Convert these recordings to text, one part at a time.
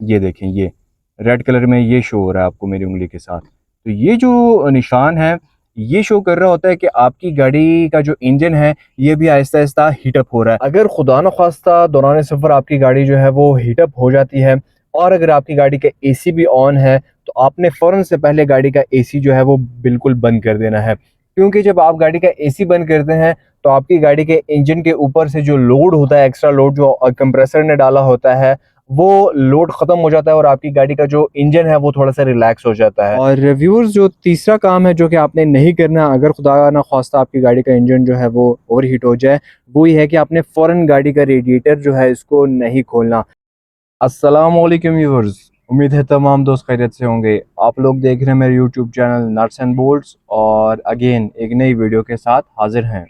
ये देखें, ये रेड कलर में ये शो हो रहा है आपको मेरी उंगली के साथ। तो ये जो निशान है, ये शो कर रहा होता है कि आपकी गाड़ी का जो इंजन है ये भी आहिस्ता आहिस्ता हीटअप हो रहा है। अगर खुदा न खास्ता दौरान सफ़र आपकी गाड़ी जो है वो हीटअप हो जाती है और अगर आपकी गाड़ी का एसी भी ऑन है, तो आपने फ़ौरन से पहले गाड़ी का एसी जो है वो बिल्कुल बंद कर देना है। क्योंकि जब आप गाड़ी का एसी बंद करते हैं तो आपकी गाड़ी के इंजन के ऊपर से जो लोड होता है, एक्स्ट्रा लोड जो कंप्रेसर ने डाला होता है, वो लोड ख़त्म हो जाता है और आपकी गाड़ी का जो इंजन है वो थोड़ा सा रिलैक्स हो जाता है। और व्यूअर्स, जो तीसरा काम है जो कि आपने नहीं करना अगर खुदा ना खास्ता आपकी गाड़ी का इंजन जो है वो ओवर हीट हो जाए, वो ये है कि आपने फ़ौरन गाड़ी का रेडिएटर जो है इसको नहीं खोलना। अस्सलाम वालेकुम व्यूअर्स, उम्मीद है तमाम दोस्त खैरियत से होंगे। आप लोग देख रहे हैं मेरे YouTube channel nuts and bolts और अगेन एक नई वीडियो के साथ हाजिर हैं।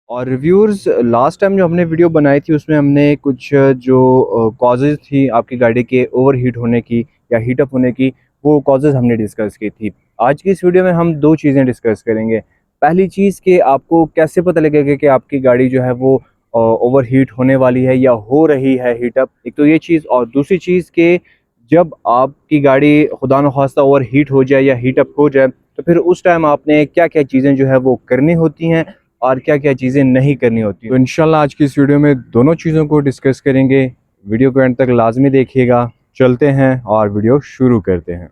और रिव्यूअर्स, लास्ट टाइम जो हमने वीडियो बनाई थी उसमें हमने कुछ जो कॉजेज़ थी आपकी गाड़ी के ओवरहीट होने की या हीटअप होने की, वो कॉजेज़ हमने डिस्कस की थी। आज की इस वीडियो में हम 2 चीज़ें डिस्कस करेंगे। पहली चीज़ कि आपको कैसे पता लगेगा कि आपकी गाड़ी जो है वो ओवरहीट होने वाली है या हो रही है हीटअप, एक तो ये चीज़। और दूसरी चीज़ कि जब आपकी गाड़ी खुदा न खास्ता ओवरहीट हो जाए या हीटअप हो जाए, तो फिर उस टाइम आपने क्या-क्या चीज़ें जो है वो करनी होती हैं और क्या-क्या चीज़ें नहीं करनी होती। तो इंशाल्लाह आज की इस वीडियो में दोनों चीज़ों को डिस्कस करेंगे। वीडियो को एंड तक लाज़मी देखिएगा। चलते हैं और वीडियो शुरू करते हैं।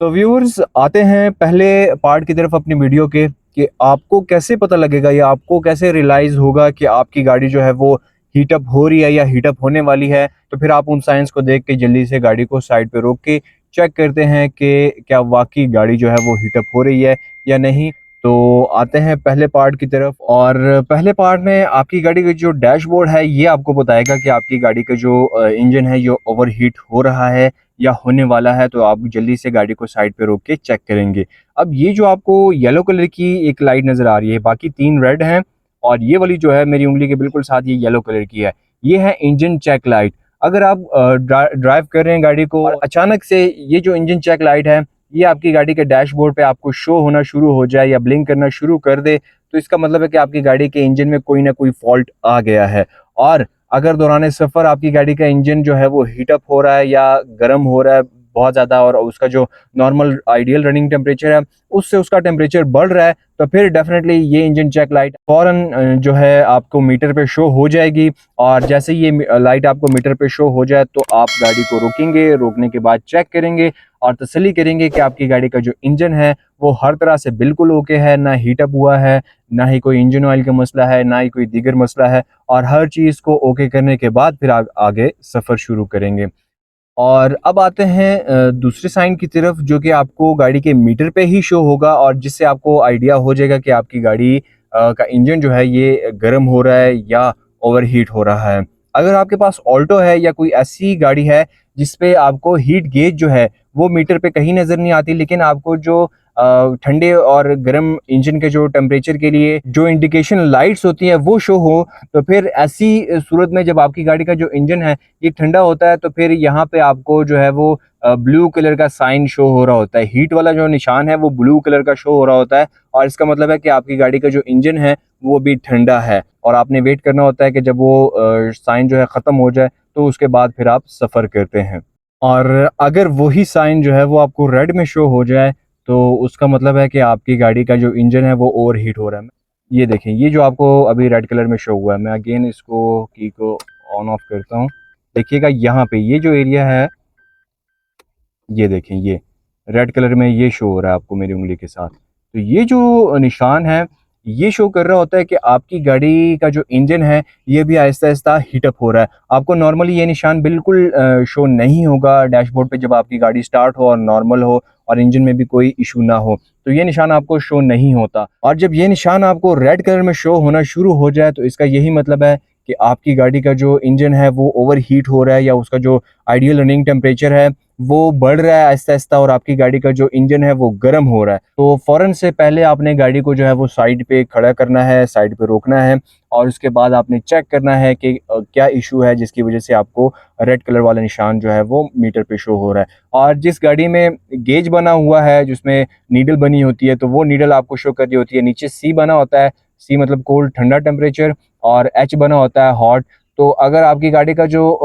तो व्यूअर्स, आते हैं पहले पार्ट की तरफ अपनी वीडियो के, कि आपको कैसे पता लगेगा या आपको कैसे रियलाइज़ होगा कि आपकी गाड़ी जो है वो हीटअप हो रही है या हीटअप होने वाली है। तो फिर आप उन साइंस को देख के जल्दी से गाड़ी को साइड पे रोक के चेक करते हैं कि क्या वाक़ई गाड़ी जो है वो हीटअप हो रही है या नहीं। तो आते हैं पहले पार्ट की तरफ, और पहले पार्ट में आपकी गाड़ी का जो डैशबोर्ड है ये आपको बताएगा कि आपकी गाड़ी का जो इंजन है ये ओवरहीट हो रहा है या होने वाला है। तो आप जल्दी से गाड़ी को साइड पे रोक के चेक करेंगे। अब ये जो आपको येलो कलर की एक लाइट नज़र आ रही है, बाकी 3 रेड हैं और ये वाली जो है मेरी उंगली के बिल्कुल साथ ये येलो कलर की है, ये है इंजन चेक लाइट। अगर आप ड्राइव कर रहे हैं गाड़ी को और अचानक से ये जो इंजन चेक लाइट है ये आपकी गाड़ी के डैशबोर्ड पे आपको शो होना शुरू हो जाए या ब्लिंक करना शुरू कर दे, तो इसका मतलब है कि आपकी गाड़ी के इंजन में कोई ना कोई फॉल्ट आ गया है। और अगर दौरान सफ़र आपकी गाड़ी का इंजन जो है वो हीटअप हो रहा है या गर्म हो रहा है बहुत ज़्यादा, और उसका जो नॉर्मल आइडियल रनिंग टेम्परेचर है उससे उसका टेम्परेचर बढ़ रहा है, तो फिर डेफिनेटली ये इंजन चेक लाइट फ़ौरन जो है आपको मीटर पे शो हो जाएगी। और जैसे ये लाइट आपको मीटर पे शो हो जाए तो आप गाड़ी को रोकेंगे, रोकने के बाद चेक करेंगे और तसल्ली करेंगे कि आपकी गाड़ी का जो इंजन है वो हर तरह से बिल्कुल ओके है, ना हीटअप हुआ है, ना ही कोई इंजन ऑयल का मसला है, ना ही कोई दीगर मसला है। और हर चीज़ को ओके करने के बाद फिर आगे सफ़र शुरू करेंगे। और अब आते हैं दूसरे साइन की तरफ, जो कि आपको गाड़ी के मीटर पे ही शो होगा और जिससे आपको आइडिया हो जाएगा कि आपकी गाड़ी का इंजन जो है ये गर्म हो रहा है या ओवरहीट हो रहा है। अगर आपके पास ऑल्टो है या कोई ऐसी गाड़ी है जिस पे आपको हीट गेज जो है वो मीटर पे कहीं नज़र नहीं आती, लेकिन आपको जो ठंडे और गर्म इंजन के जो टेम्परेचर के लिए जो इंडिकेशन लाइट्स होती हैं वो शो हो, तो फिर ऐसी सूरत में जब आपकी गाड़ी का जो इंजन है ये ठंडा होता है तो फिर यहाँ पे आपको जो है वो ब्लू कलर का साइन शो हो रहा होता है। हीट वाला जो निशान है वो ब्लू कलर का शो हो रहा होता है और इसका मतलब है कि आपकी गाड़ी का जो इंजन है वो भी ठंडा है और आपने वेट करना होता है कि जब वो साइन जो है ख़त्म हो जाए तो उसके बाद फिर आप सफ़र करते हैं। और अगर वही साइन जो है वो आपको रेड में शो हो जाए, तो उसका मतलब है कि आपकी गाड़ी का जो इंजन है वो ओवरहीट हो रहा है। ये देखें, ये जो आपको अभी रेड कलर में शो हुआ है, मैं अगेन इसको की को ऑन ऑफ करता हूँ। देखिएगा यहाँ पे ये जो एरिया है, ये देखें, ये रेड कलर में ये शो हो रहा है आपको मेरी उंगली के साथ। तो ये जो निशान है ये शो कर रहा होता है कि आपकी गाड़ी का जो इंजन है ये भी आहिस्ता आहिस्ता हीटअप हो रहा है। आपको नॉर्मली ये निशान बिल्कुल शो नहीं होगा डैशबोर्ड पे जब आपकी गाड़ी स्टार्ट हो और नॉर्मल हो और इंजन में भी कोई इशू ना हो, तो ये निशान आपको शो नहीं होता। और जब ये निशान आपको रेड कलर में शो होना शुरू हो जाए तो इसका यही मतलब है कि आपकी गाड़ी का जो इंजन है वो ओवर हीट हो रहा है या उसका जो आइडियल रनिंग टेम्परेचर है वो बढ़ रहा है आहिस्ता-आहिस्ता और आपकी गाड़ी का जो इंजन है वो गर्म हो रहा है। तो फ़ौरन से पहले आपने गाड़ी को जो है वो साइड पे खड़ा करना है, साइड पे रोकना है और उसके बाद आपने चेक करना है कि क्या इश्यू है जिसकी वज़ह से आपको रेड कलर वाला निशान जो है वो मीटर पे शो हो रहा है। और जिस गाड़ी में गेज बना हुआ है, जिसमें नीडल बनी होती है, तो वो नीडल आपको शो कर रही होती है। नीचे सी बना होता है, सी मतलब कोल्ड ठंडा टेम्परेचर, और एच बना होता है हॉट। तो अगर आपकी गाड़ी का जो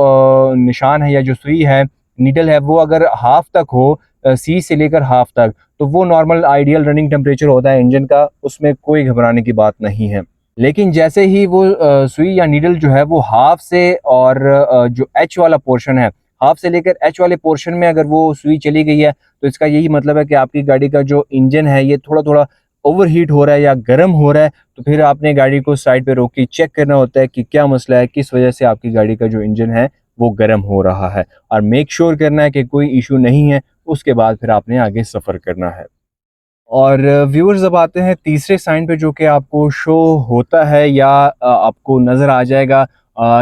निशान है या जो सुई है, नीडल है, वो अगर हाफ तक हो, सी से लेकर हाफ तक, तो वो नॉर्मल आइडियल रनिंग टेम्परेचर होता है इंजन का, उसमें कोई घबराने की बात नहीं है। लेकिन जैसे ही वो सुई या नीडल जो है वो हाफ से और जो एच वाला पोर्शन है, हाफ से लेकर एच वाले पोर्शन में अगर वो सुई चली गई है, तो इसका यही मतलब है कि आपकी गाड़ी का जो इंजन है ये थोड़ा थोड़ा ओवर हीट हो रहा है या गर्म हो रहा है। तो फिर आपने गाड़ी को साइड पे रोक के चेक करना होता है कि क्या मसला है, किस वजह से आपकी गाड़ी का जो इंजन है वो गर्म हो रहा है, और मेक श्योर करना है कि कोई इशू नहीं है। उसके बाद फिर आपने आगे सफ़र करना है। और व्यूअर्स, अब आते हैं तीसरे साइन पे जो कि आपको शो होता है या आपको नज़र आ जाएगा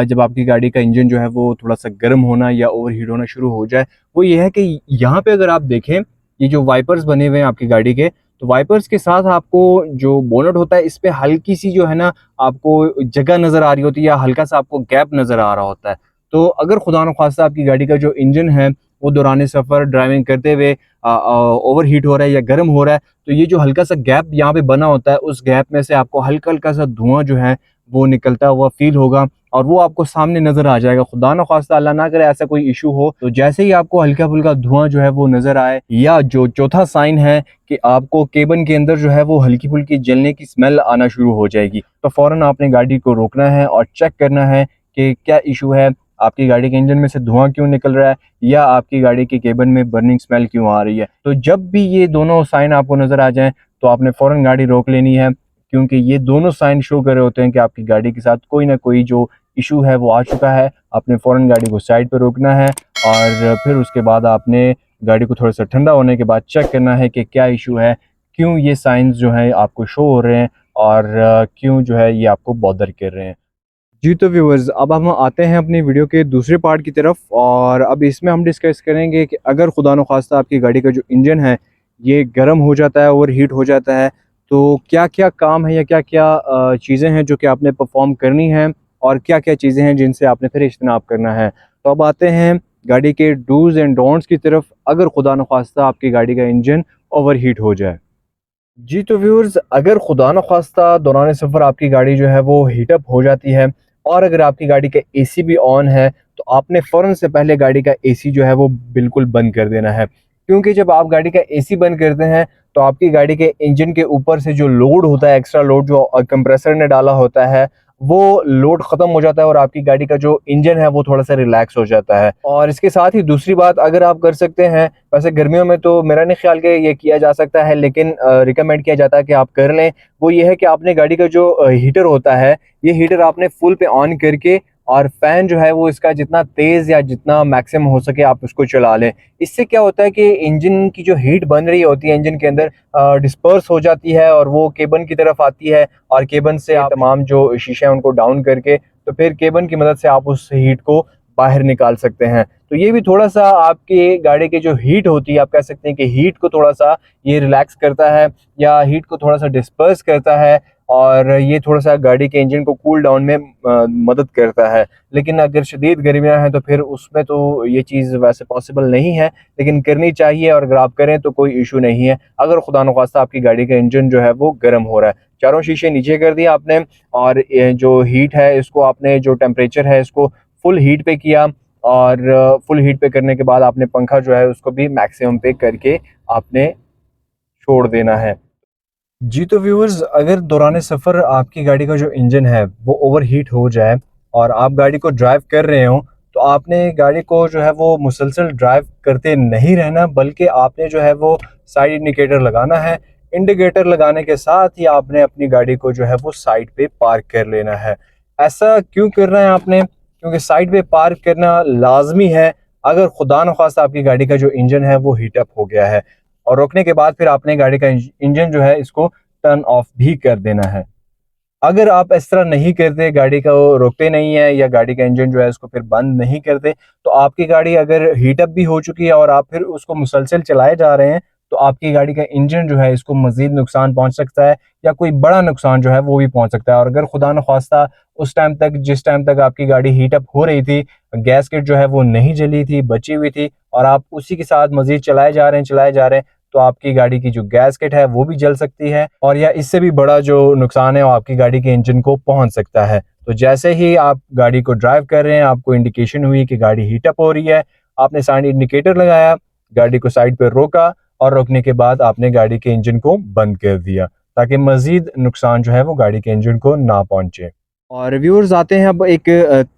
जब आपकी गाड़ी का इंजन जो है वो थोड़ा सा गर्म होना या ओवरहीट होना शुरू हो जाए। वो ये है कि यहाँ पे अगर आप देखें, ये जो वाइपर्स बने हुए हैं आपकी गाड़ी के, तो वाइपर्स के साथ आपको जो बोनट होता है इस पे हल्की सी जो है ना आपको जगह नज़र आ रही होती है, या हल्का सा आपको गैप नज़र आ रहा होता है। तो अगर खुदा न खास्ता आपकी गाड़ी का जो इंजन है वो दौरान सफ़र ड्राइविंग करते हुए ओवर हीट हो रहा है या गर्म हो रहा है, तो ये जो हल्का सा गैप यहाँ पे बना होता है, उस गैप में से आपको हल्का हल्का सा धुआं जो है वो निकलता हुआ फील होगा, और वो आपको सामने नजर आ जाएगा। खुदा ना खास्ता अल्लाह ना करे ऐसा कोई इशू हो, तो जैसे ही आपको हल्का फुल्का धुआं जो है वो नजर आए, या जो चौथा साइन है कि आपको केबन के अंदर जो है वो हल्की फुल्की जलने की स्मेल आना शुरू हो जाएगी, तो फौरन आपने गाड़ी को रोकना है और चेक करना है कि क्या इशू है, आपकी गाड़ी के इंजन में से धुआं क्यों निकल रहा है, या आपकी गाड़ी के केबन में बर्निंग स्मेल क्यों आ रही है। तो जब भी ये दोनों साइन आपको नज़र आ जाएं, तो आपने फ़ौरन गाड़ी रोक लेनी है, क्योंकि ये दोनों साइन शो कर रहे होते हैं कि आपकी गाड़ी के साथ कोई ना कोई जो इशू है वो आ चुका है। आपने फ़ौरन गाड़ी को साइड पर रोकना है, और फिर उसके बाद आपने गाड़ी को थोड़ा सा ठंडा होने के बाद चेक करना है कि क्या इशू है, क्यों ये साइंस जो है आपको शो हो रहे हैं, और क्यों जो है ये आपको बॉदर कर रहे हैं। जी, तो व्यूअर्स, अब हम आते हैं अपनी वीडियो के दूसरे पार्ट की तरफ, और अब इसमें हम डिस्कस करेंगे कि अगर खुदा न खास्ता आपकी गाड़ी का जो इंजन है ये गर्म हो जाता है, ओवर हीट हो जाता है, तो क्या क्या काम है या क्या क्या चीज़ें हैं जो कि आपने परफॉर्म करनी है, और क्या क्या चीज़ें हैं जिनसे आपने फिर इज्तनाब करना है। तो अब आते हैं गाड़ी के डूज़ एंड डोंट्स की तरफ, अगर खुदा न खास्ता आपकी गाड़ी का इंजन ओवर हीट हो जाए। जी, तो व्यूअर्स, अगर खुदा न खास्ता दौरान सफ़र आपकी गाड़ी जो है वो हीटअप हो जाती है, और अगर आपकी गाड़ी का एसी भी ऑन है, तो आपने फ़ौरन से पहले गाड़ी का एसी जो है वो बिल्कुल बंद कर देना है। क्योंकि जब आप गाड़ी का एसी बंद करते हैं, तो आपकी गाड़ी के इंजन के ऊपर से जो लोड होता है, एक्स्ट्रा लोड जो कंप्रेसर ने डाला होता है, वो लोड ख़त्म हो जाता है, और आपकी गाड़ी का जो इंजन है वो थोड़ा सा रिलैक्स हो जाता है। और इसके साथ ही दूसरी बात अगर आप कर सकते हैं, वैसे गर्मियों में तो मेरा नहीं ख्याल कि ये किया जा सकता है, लेकिन रिकमेंड किया जाता है कि आप कर लें, वो ये है कि आपने गाड़ी का जो हीटर होता है, ये हीटर आपने फुल पे ऑन करके, और फ़ैन जो है वो इसका जितना तेज़ या जितना मैक्सिमम हो सके आप उसको चला लें। इससे क्या होता है कि इंजन की जो हीट बन रही होती है इंजन के अंदर, डिस्पर्स हो जाती है, और वो केबन की तरफ आती है, और केबन से आप तमाम जो शीशे हैं उनको डाउन करके, तो फिर केबन की मदद से आप उस हीट को बाहर निकाल सकते हैं। तो ये भी थोड़ा सा आपकी गाड़ी की जो हीट होती है, आप कह सकते हैं कि हीट को थोड़ा सा ये रिलैक्स करता है, या हीट को थोड़ा सा डिस्पर्स करता है, और ये थोड़ा सा गाड़ी के इंजन को कूल डाउन में मदद करता है। लेकिन अगर शदीद गर्मियाँ हैं तो फिर उसमें तो ये चीज़ वैसे पॉसिबल नहीं है, लेकिन करनी चाहिए, और अगर आप करें तो कोई इशू नहीं है, अगर खुदा न खास्ता आपकी गाड़ी का इंजन जो है वो गर्म हो रहा है। चारों शीशे नीचे कर दिए आपने, और ये जो हीट है इसको आपने, जो टेम्परेचर है इसको फुल हीट पे किया, और फुल हीट पे करने के बाद आपने पंखा जो है उसको भी मैक्सिमम पे करके आपने छोड़ देना है। जी, तो व्यूअर्स, अगर दौरान सफ़र आपकी गाड़ी का जो इंजन है वो ओवरहीट हो जाए, और आप गाड़ी को ड्राइव कर रहे हो, तो आपने गाड़ी को जो है वो मुसलसल ड्राइव करते नहीं रहना, बल्कि आपने जो है वो साइड इंडिकेटर लगाना है। इंडिकेटर लगाने के साथ ही आपने अपनी गाड़ी को जो है वो साइड पे पार्क कर लेना है। ऐसा क्यों करना है आपने? क्योंकि साइड पे पार्क करना लाजमी है, अगर खुदा न खास्ता आपकी गाड़ी का जो इंजन है वो हीटअप हो गया है, और रोकने के बाद फिर आपने गाड़ी का इंजन जो है इसको टर्न ऑफ भी कर देना है। अगर आप इस तरह नहीं करते, गाड़ी को रोकते नहीं है, या गाड़ी का इंजन जो है उसको फिर बंद नहीं करते, तो आपकी गाड़ी अगर हीटअप भी हो चुकी है और आप फिर उसको मुसलसल चलाए जा रहे हैं, तो आपकी गाड़ी का इंजन जो है इसको मज़ीद नुकसान पहुंच सकता है, या कोई बड़ा नुकसान जो है वो भी पहुंच सकता है। और अगर खुदा न ख्वास्ता उस टाइम तक, जिस टाइम तक आपकी गाड़ी हीटअप हो रही थी, गैस किट जो है वो नहीं जली थी, बची हुई थी, और आप उसी के साथ मज़ीद चलाए जा रहे हैं, तो आपकी गाड़ी की जो गैसकेट है वो भी जल सकती है, और या इससे भी बड़ा जो नुकसान है वो आपकी गाड़ी के इंजन को पहुंच सकता है। तो जैसे ही आप गाड़ी को ड्राइव कर रहे हैं, आपको इंडिकेशन हुई कि गाड़ी हीटअप हो रही है, आपने साइड इंडिकेटर लगाया, गाड़ी को साइड पर रोका, और रोकने के बाद आपने गाड़ी के इंजन को बंद कर दिया, ताकि मजीद नुकसान जो है वो गाड़ी के इंजन को ना पहुंचे। और व्यूअर्स, आते हैं अब एक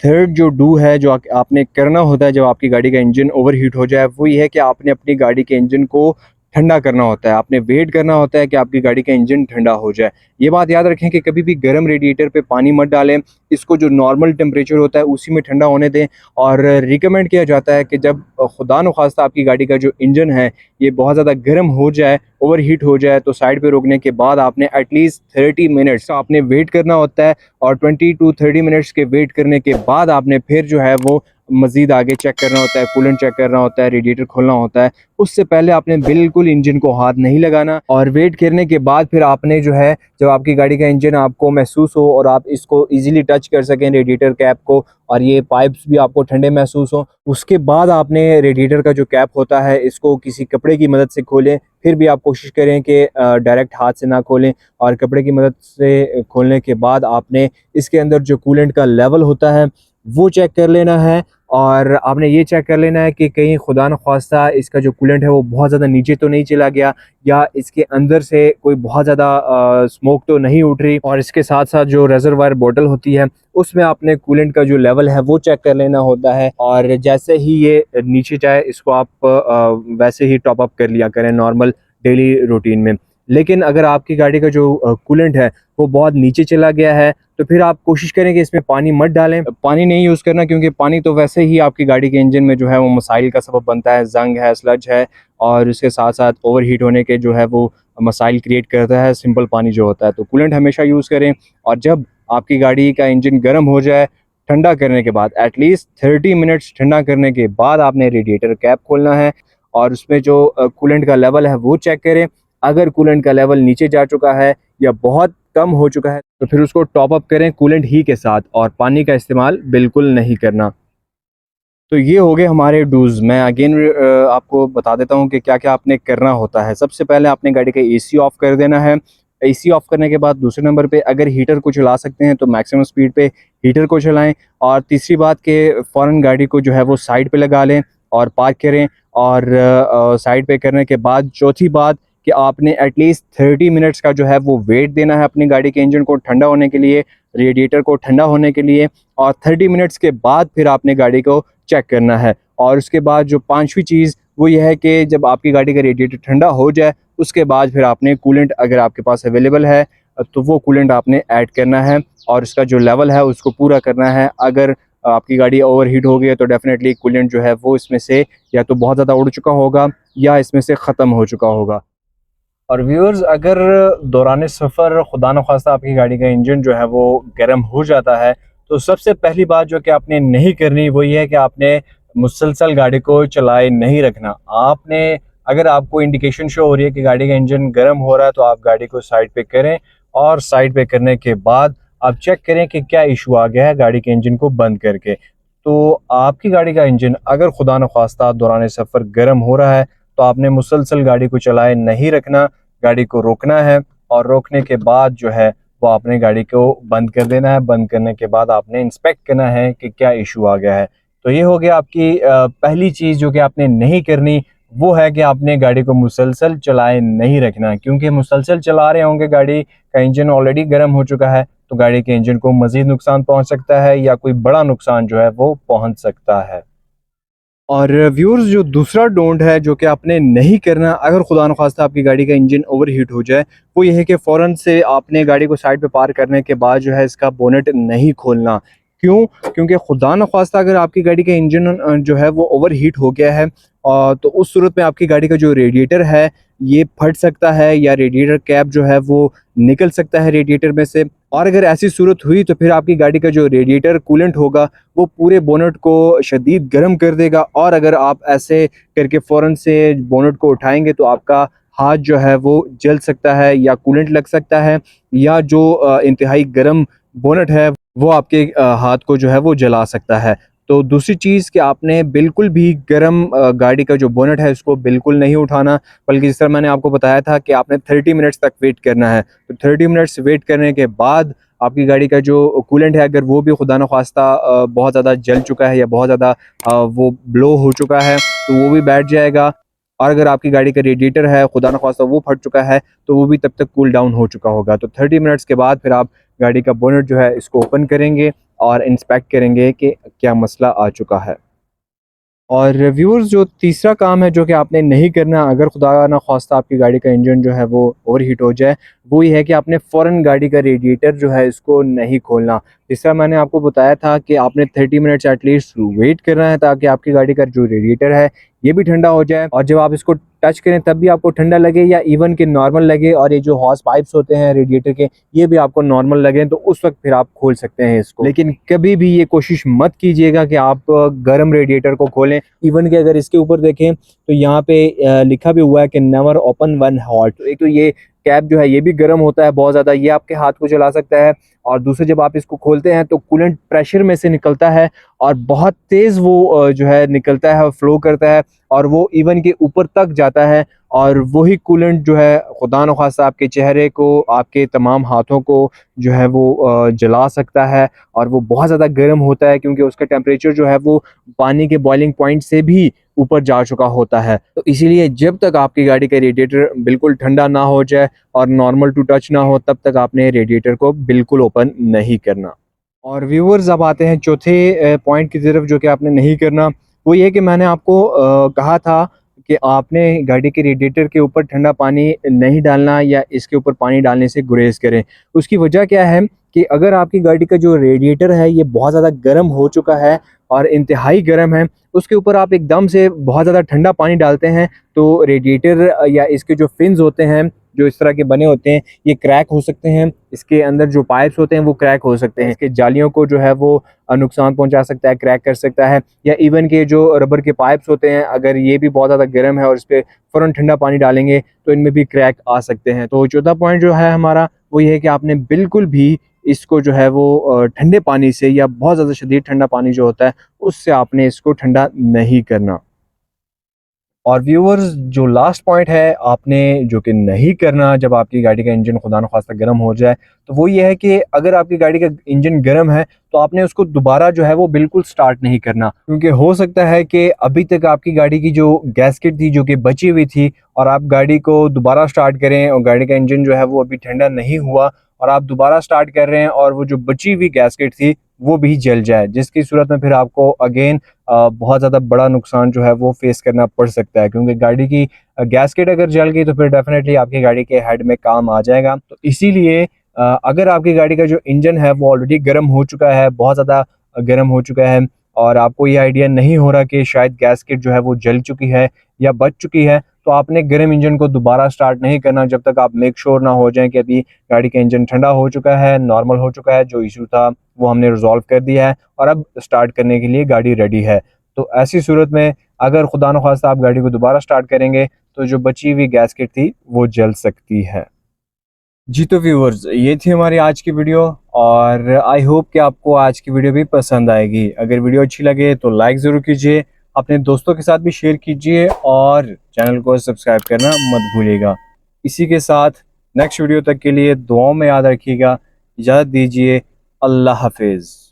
थर्ड जो डू है जो आपने करना होता है जब आपकी गाड़ी का इंजन ओवरहीट हो जाए, वो ये है कि आपने अपनी गाड़ी के इंजन को ठंडा करना होता है। आपने वेट करना होता है कि आपकी गाड़ी का इंजन ठंडा हो जाए। ये बात याद रखें कि कभी भी गर्म रेडिएटर पे पानी मत डालें, इसको जो नॉर्मल टेम्परेचर होता है उसी में ठंडा होने दें। और रिकमेंड किया जाता है कि जब खुदा न खास्ता आपकी गाड़ी का जो इंजन है ये बहुत ज़्यादा गर्म हो जाए, ओवरहीट हो जाए, तो साइड पे रोकने के बाद आपने एटलीस्ट 30 मिनट्स का आपने वेट करना होता है। और 20 टू 30 मिनट्स के वेट करने के बाद आपने फिर जो है वो मज़ीद आगे चेक करना होता है, कूलेंट चेक करना होता है, रेडिएटर खोलना होता है। उससे पहले आपने बिल्कुल इंजन को हाथ नहीं लगाना। और वेट करने के बाद फिर आपने जो है, जब आपकी गाड़ी का इंजन आपको महसूस हो और आप इसको इजीली टच कर सकें रेडिएटर कैप को, और ये पाइप्स भी आपको ठंडे महसूस हो, उसके बाद आपने रेडिएटर का जो कैप होता है इसको किसी कपड़े की मदद से खोलें। फिर भी आप कोशिश करें कि डायरेक्ट हाथ से ना खोलें, और कपड़े की मदद से खोलने के बाद आपने इसके अंदर जो कूलेंट का लेवल होता है वो चेक कर लेना है। और आपने ये चेक कर लेना है कि कहीं खुदा न ख्वास्ता इसका जो कूलेंट है वो बहुत ज़्यादा नीचे तो नहीं चला गया, या इसके अंदर से कोई बहुत ज़्यादा स्मोक तो नहीं उठ रही। और इसके साथ साथ जो रेजरवायर बोतल होती है उसमें आपने कूलेंट का जो लेवल है वो चेक कर लेना होता है। और जैसे ही ये नीचे जाए इसको आप वैसे ही टॉप अप कर लिया करें नॉर्मल डेली रूटीन में। लेकिन अगर आपकी गाड़ी का जो कूलेंट है वो बहुत नीचे चला गया है तो फिर आप कोशिश करें कि इसमें पानी मत डालें, पानी नहीं यूज़ करना, क्योंकि पानी तो वैसे ही आपकी गाड़ी के इंजन में जो है वो मसाइल का सबब बनता है, जंग है, स्लज है, और उसके साथ साथ ओवरहीट होने के जो है वो मसाइल क्रिएट करता है सिंपल पानी जो होता है। तो कूलेंट हमेशा यूज़ करें। और जब आपकी गाड़ी का इंजन गर्म हो जाए, ठंडा करने के बाद एटलीस्ट 30 मिनट्स ठंडा करने के बाद आपने रेडिएटर कैप खोलना है, और उसमें जो कूलेंट का लेवल है वो चेक करें। अगर कूलेंट का लेवल नीचे जा चुका है या बहुत कम हो चुका है तो फिर उसको टॉप अप करें कूलेंट ही के साथ, और पानी का इस्तेमाल बिल्कुल नहीं करना। तो ये हो गए हमारे डूज़। मैं अगेन आपको बता देता हूँ कि क्या-क्या आपने करना होता है। सबसे पहले आपने गाड़ी का एसी ऑफ़ कर देना है। एसी ऑफ़ करने के बाद दूसरे नंबर पे अगर हीटर को चला सकते हैं तो मैक्सिमम स्पीड पे हीटर को चलाएँ। और तीसरी बात कि फ़ौरन गाड़ी को जो है वो साइड पे लगा लें और पार्क करें। और साइड पे करने के बाद चौथी बात कि आपने एटलीस्ट 30 मिनट्स का जो है वो वेट देना है अपनी गाड़ी के इंजन को ठंडा होने के लिए, रेडिएटर को ठंडा होने के लिए। और 30 मिनट्स के बाद फिर आपने गाड़ी को चेक करना है। और उसके बाद जो पांचवी चीज़ वो ये है कि जब आपकी गाड़ी का रेडिएटर ठंडा हो जाए उसके बाद फिर आपने कूलेंट अगर आपके पास अवेलेबल है तो वो कूलेंट आपने ऐड करना है, और उसका जो लेवल है उसको पूरा करना है। अगर आपकी गाड़ी ओवरहीट हो गई है तो डेफिनेटली कूलेंट जो है वो इसमें से या तो बहुत ज़्यादा उड़ चुका होगा या इसमें से ख़त्म हो चुका होगा। और व्यूअर्स, अगर दौरान सफ़र खुदा न खास्ता आपकी गाड़ी का इंजन जो है वो गर्म हो जाता है, तो सबसे पहली बात जो कि आपने नहीं करनी वो ये है कि आपने मुसलसल गाड़ी को चलाए नहीं रखना। आपने, अगर आपको इंडिकेशन शो हो रही है कि गाड़ी का इंजन गर्म हो रहा है तो आप गाड़ी को साइड पे करें, और साइड पे करने के बाद आप चेक करें कि क्या इशू आ गया है गाड़ी के इंजन को बंद करके। तो आपकी गाड़ी का इंजन अगर खुदा न खास्ता दौरान सफ़र गर्म हो रहा है तो आपने मुसलसल गाड़ी को चलाए नहीं रखना, गाड़ी को रोकना है, और रोकने के बाद जो है वो आपने गाड़ी को बंद कर देना है। बंद करने के बाद आपने इंस्पेक्ट करना है कि क्या इशू आ गया है। तो ये हो गया आपकी पहली चीज़ जो कि आपने नहीं करनी, वो है कि आपने गाड़ी को मुसलसल चलाए नहीं रखना, क्योंकि मुसलसल चला रहे होंगे गाड़ी का इंजन ऑलरेडी गर्म हो चुका है तो गाड़ी के इंजन को मज़ीद नुकसान पहुंच सकता है, या कोई बड़ा नुकसान जो है वो पहुंच सकता है। और व्यूअर्स, जो दूसरा डोंट है जो कि आपने नहीं करना अगर खुदा न खास्ता आपकी गाड़ी का इंजन ओवरहीट हो जाए, वो ये है कि फ़ौरन से आपने गाड़ी को साइड पे पार्क करने के बाद जो है इसका बोनेट नहीं खोलना। क्यों? क्योंकि खुदा न खास्ता अगर आपकी गाड़ी का इंजन जो है वो ओवरहीट हो गया है तो उस सूरत में आपकी गाड़ी का जो रेडिएटर है ये फट सकता है, या रेडिएटर कैप जो है वो निकल सकता है रेडिएटर में से। और अगर ऐसी सूरत हुई तो फिर आपकी गाड़ी का जो रेडिएटर कूलेंट होगा वो पूरे बोनेट को शदीद गर्म कर देगा, और अगर आप ऐसे करके फ़ौरन से बोनेट को उठाएंगे तो आपका हाथ जो है वो जल सकता है, या कूलेंट लग सकता है, या जो इंतहाई गर्म बोनेट है वो आपके हाथ को जो है वो जला सकता है। तो दूसरी चीज़ कि आपने बिल्कुल भी गर्म गाड़ी का जो बोनट है उसको बिल्कुल नहीं उठाना, बल्कि जिस तरह मैंने आपको बताया था कि आपने 30 मिनट्स तक वेट करना है। तो 30 मिनट्स वेट करने के बाद आपकी गाड़ी का जो कूलेंट है, अगर वो भी खुदा न ख़्वास्ता बहुत ज़्यादा जल चुका है या बहुत ज़्यादा वो ब्लो हो चुका है, तो वो भी बैठ जाएगा। और अगर आपकी गाड़ी का रेडिएटर है, खुदा न ख़्वास्ता वो फट चुका है, तो वो भी तब तक कूल डाउन हो चुका होगा। तो 30 मिनट्स के बाद फिर आप गाड़ी का बोनट जो है इसको ओपन करेंगे और इंस्पेक्ट करेंगे कि क्या मसला आ चुका है। और व्यूअर्स, जो तीसरा काम है जो कि आपने नहीं करना अगर खुदा ना ख़्वास्ता आपकी गाड़ी का इंजन जो है वो ओवरहीट हो जाए, वो ये है कि आपने फ़ौरन गाड़ी का रेडिएटर जो है इसको नहीं खोलना। जिस तरह मैंने आपको बताया था कि आपने 30 मिनट्स एटलीस्ट वेट करना है ताकि आपकी गाड़ी का जो रेडिएटर है ये भी ठंडा हो जाए, और जब आप इसको टच करें तब भी आपको ठंडा लगे या इवन कि नॉर्मल लगे, और ये जो हॉस पाइप्स होते हैं रेडिएटर के ये भी आपको नॉर्मल लगे, तो उस वक्त फिर आप खोल सकते हैं इसको। लेकिन कभी भी ये कोशिश मत कीजिएगा कि आप गर्म रेडिएटर को खोलें। इवन कि अगर इसके ऊपर देखें तो यहाँ पे लिखा भी हुआ है कि नेवर ओपन वन हॉट। एक तो ये कैप जो है ये भी गर्म होता है बहुत ज़्यादा, ये आपके हाथ को जला सकता है, और दूसरे जब आप इसको खोलते हैं तो कूलेंट प्रेशर में से निकलता है और बहुत तेज़ वो जो है निकलता है, फ्लो करता है, और वो इवन के ऊपर तक जाता है, और वही कूलेंट जो है खुदा न ख़्वास्ता आपके चेहरे को, आपके तमाम हाथों को जो है वो जला सकता है, और वो बहुत ज़्यादा गर्म होता है क्योंकि उसका टेम्परेचर जो है वो पानी के बॉइलिंग पॉइंट से भी ऊपर जा चुका होता है। तो इसीलिए जब तक आपकी गाड़ी का रेडिएटर बिल्कुल ठंडा ना हो जाए और नॉर्मल टू टच ना हो, तब तक आपने रेडिएटर को बिल्कुल ओपन नहीं करना। और व्यूअर्स, अब आते हैं चौथे पॉइंट की तरफ जो कि आपने नहीं करना। वो ये कि मैंने आपको कहा था कि आपने गाड़ी के रेडिएटर के ऊपर ठंडा पानी नहीं डालना या इसके ऊपर पानी डालने से गुरेज करें। उसकी वजह क्या है कि अगर आपकी गाड़ी का जो रेडिएटर है ये बहुत ज़्यादा गर्म हो चुका है और इंतहाई गर्म है, उसके ऊपर आप एकदम से बहुत ज़्यादा ठंडा पानी डालते हैं, तो रेडिएटर या इसके जो फिन्स होते हैं जो इस तरह के बने होते हैं ये क्रैक हो सकते हैं। इसके अंदर जो पाइप्स होते हैं वो क्रैक हो सकते हैं, इसके जालियों को जो है वो नुकसान पहुंचा सकता है, क्रैक कर सकता है। या इवन के जो रबर के पाइप्स होते हैं अगर ये भी बहुत ज़्यादा गर्म है और इस पर फ़ौरन ठंडा पानी डालेंगे तो इनमें भी क्रैक आ सकते हैं। तो चौथा पॉइंट जो है हमारा वो ये है कि आपने बिल्कुल भी इसको जो है वो ठंडे पानी से या बहुत ज़्यादा शदीद ठंडा पानी जो होता है उससे आपने इसको ठंडा नहीं करना। और व्यूअर्स, जो लास्ट पॉइंट है आपने जो कि नहीं करना जब आपकी गाड़ी का इंजन खुदा न खास्ता गर्म हो जाए, तो वो ये है कि अगर आपकी गाड़ी का इंजन गर्म है तो आपने उसको दोबारा जो है वो बिल्कुल स्टार्ट नहीं करना, क्योंकि हो सकता है कि अभी तक आपकी गाड़ी की जो गैस्केट थी जो कि बची हुई थी, और आप गाड़ी को दोबारा स्टार्ट करें और गाड़ी का इंजन जो है वो अभी ठंडा नहीं हुआ और आप दोबारा स्टार्ट कर रहे हैं और वो जो बची हुई गैस्केट थी वो भी जल जाए, जिसकी सूरत में फिर आपको अगेन बहुत ज़्यादा बड़ा नुकसान जो है वो फेस करना पड़ सकता है, क्योंकि गाड़ी की गैसकेट अगर जल गई तो फिर डेफिनेटली आपकी गाड़ी के हेड में काम आ जाएगा। तो इसीलिए अगर आपकी गाड़ी का जो इंजन है वो ऑलरेडी गर्म हो चुका है, बहुत ज़्यादा गर्म हो चुका है, और आपको ये आइडिया नहीं हो रहा कि शायद गैसकेट जो है वो जल चुकी है या बच चुकी है, तो आपने गर्म इंजन को दोबारा स्टार्ट नहीं करना जब तक आप मेक श्योर ना हो जाए कि अभी गाड़ी का इंजन ठंडा हो चुका है, नॉर्मल हो चुका है, जो इशू था वो हमने रिजॉल्व कर दिया है और अब स्टार्ट करने के लिए गाड़ी रेडी है। तो ऐसी सूरत में अगर खुदा न खास्ता आप गाड़ी को दोबारा स्टार्ट करेंगे तो जो बची हुई गैसकेट थी वो जल सकती है। जी तो व्यूअर्स, ये थी हमारी आज की वीडियो, और आई होप कि आपको आज की वीडियो भी पसंद आएगी। अगर वीडियो अच्छी लगे तो लाइक ज़रूर कीजिए, अपने दोस्तों के साथ भी शेयर कीजिए और चैनल को सब्सक्राइब करना मत भूलिएगा। इसी के साथ नेक्स्ट वीडियो तक के लिए दुआओं में याद रखिएगा। इजाज़त दीजिए। अल्लाह हाफिज़।